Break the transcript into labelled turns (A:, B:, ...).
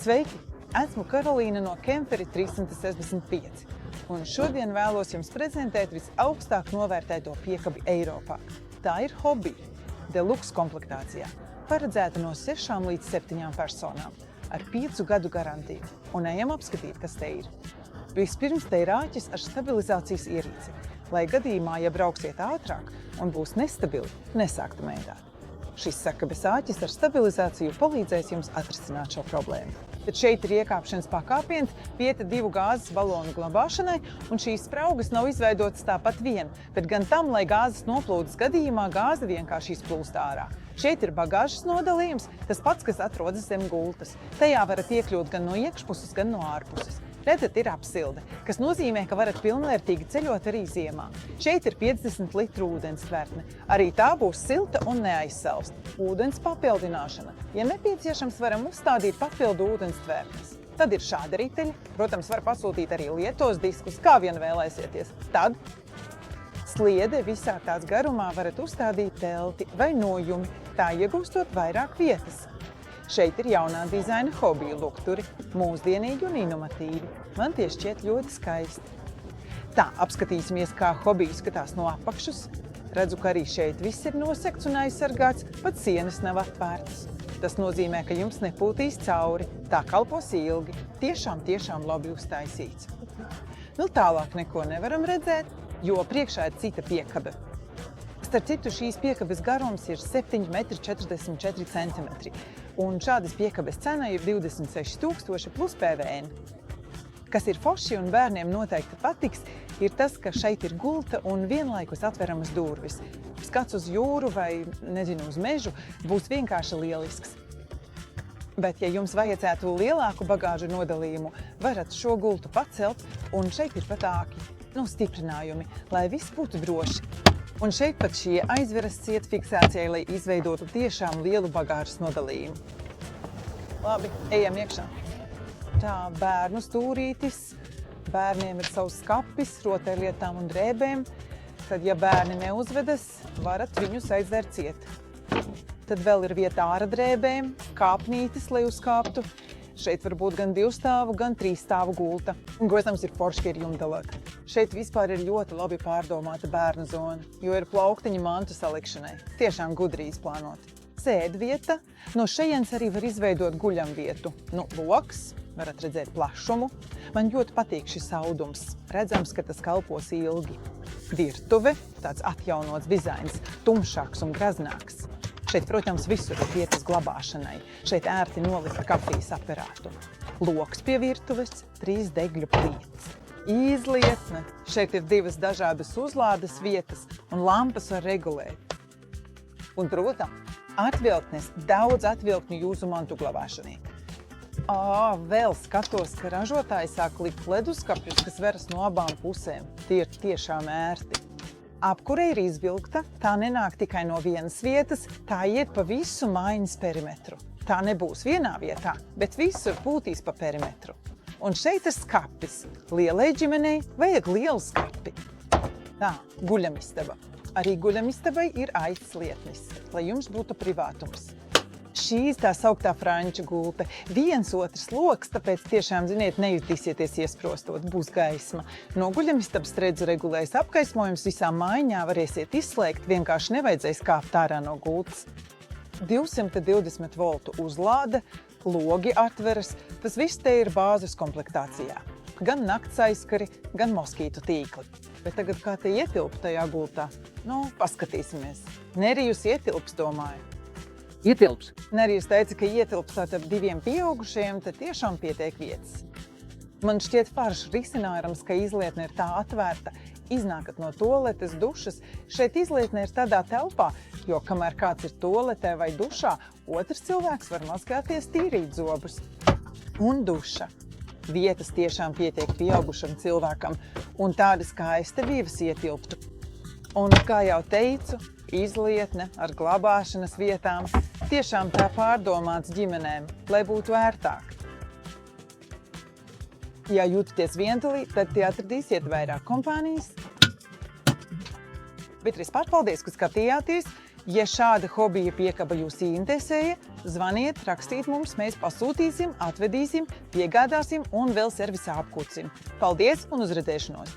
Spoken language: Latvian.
A: Sveiki! Esmu Karolīna no Kempferi 365, un šodien vēlos jums prezentēt visaugstāk novērtēto piekabi Eiropā. Tā ir Hobija, deluxe komplektācijā, paredzēta no 6 līdz 7 personām, ar 5 gadu garantiju, un ejam apskatīt, kas te ir. Vispirms te ir āķis ar stabilizācijas ierīci, lai gadījumā, ja brauksiet ātrāk un būs nestabili, nesāktu mēdāt. Šis sakabes āķis ar stabilizāciju palīdzēs jums atrisināt šo problēmu. Tad šeit ir iekāpšanas pakāpiens, vieta 2 gāzes balonu glabāšanai, un šīs spraugas nav izveidotas tāpat vien, bet gan tam, lai gāzes noplūdes gadījumā gāze vienkārši izplūst ārā. Šeit ir bagāžas nodalījums, tas pats, kas atrodas zem gultas. Tajā varat iekļūt gan no iekšpuses, gan no ārpuses. Redzat, ir apsilde, kas nozīmē, ka varat pilnvērtīgi ceļot arī ziemā. Šeit ir 50 litru ūdens tvertne. Arī tā būs silta un neaizsalst. Ūdens papildināšana. Ja nepieciešams, varam uzstādīt papildu ūdens tvertnes. Tad ir šāda riteļa. Protams, var pasūtīt arī lietos diskus, kā vien vēlēsieties. Tad sliede visā tās garumā varat uzstādīt telti vai nojumi, tā iegūstot vairāk vietas. Šeit ir jaunā dizaina Hobija lukturi, mūsdienīgi un inovatīvi. Man tie šķiet ļoti skaisti. Tā, apskatīsimies, kā Hobija izskatās no apakšas. Redzu, ka arī šeit viss ir nosegts un aizsargāts, pat sienas nav atvērtas. Tas nozīmē, ka jums nepūtīs cauri, tā kalpos ilgi. Tiešām labi uztaisīts. Tālāk neko nevaram redzēt, jo priekšā ir cita piekabe. Starp citu, šīs piekabes garums ir 7,44 cm, un šādas piekabes cena ir 26 000 plus PVN. Kas ir forši un bērniem noteikti patiks, ir tas, ka šeit ir gulta un vienlaikus atveramas durvis. Skats uz jūru vai, uz mežu būs vienkārši lielisks. Bet, ja jums vajadzētu lielāku bagāžu nodalījumu, varat šo gultu pacelt, un šeit ir pat āki, stiprinājumi, lai viss būtu droši. Un šeit pat šie aizveras ciet fiksācijai, lai izveidotu tiešām lielu bagāžas nodalījumu. Labi, ejam iekšā. Tā, bērnu stūrītis. Bērniem ir savs skapis, rotaļlietām un drēbēm. Tad, ja bērni neuzvedas, varat viņus aizvērt ciet. Tad vēl ir vieta āra drēbēm, kāpnītis, lai uzkāptu. Šeit var būt gan 2 stāvu, gan 3 stāvu gulta. Un, protams, ir forši, ka ir jumdalāta. Šeit vispār ir ļoti labi pārdomāta bērnu zona, jo ir plauktiņi mantu salikšanai. Tiešām gudri izplānoti. Sēdvieta. No šejienes arī var izveidot guļamvietu. Loks, varat redzēt plašumu. Man ļoti patīk šis audums. Redzams, ka tas kalpos ilgi. Virtuve, tāds atjaunots dizains, tumšāks un graznāks. Šeit, protams, visur ir vietas glabāšanai. Šeit ērti nolikt kafijas aparātu. Loks pie virtuves, 3 degļu plīts. Izlietne. Šeit ir 2 dažādas uzlādes vietas un lampas var regulēt. Un, protams, atvilktnes, daudz atvilkņu jūsu mantu glabāšanai. Vēl skatos, ka ražotāji sāk likt leduskapjus, kas veras no abām pusēm. Tie ir tiešām ērti. Apkure ir izvilkta, tā nenāk tikai no vienas vietas, tā iet pa visu mājiņas perimetru. Tā nebūs vienā vietā, bet visur pūtīs pa perimetru. Un šeit ir skapis. Lielai ģimenei vajag lielu skapi. Tā, guļamistaba. Arī guļamistabai ir aizslietnis, lai jums būtu privātums. Šīs tā sauktā franču gulta. Viens otrs loks, tāpēc tiešām, nejutīsieties iesprostot, būs gaisma. No guļamistabas redzu regulējas apgaismojums visā mājiņā, varēsiet izslēgt, vienkārši nevajadzēs kāpt ārā no gultas. 220 voltu uzlāde, logi atveras, tas viss te ir bāzes komplektācijā. Gan nakts aizskari, gan moskītu tīkli. Bet tagad kā te ietilp tajā gultā? Paskatīsimies. Nerijus ietilps, domāju.
B: Ietilps.
A: Nerijus teica, ka ietilps tātad 2 pieaugušajiem, tad tiešām pietiek vietas. Man šķiet forši risinājums, ka izlietne ir tā atvērta. Iznākat no toaletes, dušas. Šeit izlietne ir tādā telpā, jo kamēr kāds ir toaletē vai dušā, otrs cilvēks var mazgāties, tīrīt zobus. Un duša. Vietas tiešām pietiek pieaugušam cilvēkam, un tāda skaista vīvas ietilptu. Un, kā jau teicu, izlietne ar glabāšanas vietām tiešām tā pārdomāts ģimenēm, lai būtu ērtāk. Ja jūtaties vientulī, tad te atradīsiet vairāk kompānijas. Bet vispār paldies, ka skatījāties. Ja šāda hobija piekaba jūs interesēja, zvaniet, rakstiet mums, mēs pasūtīsim, atvedīsim, piegādāsim un vēl servisā apkūtsim. Paldies un uz redzēšanos!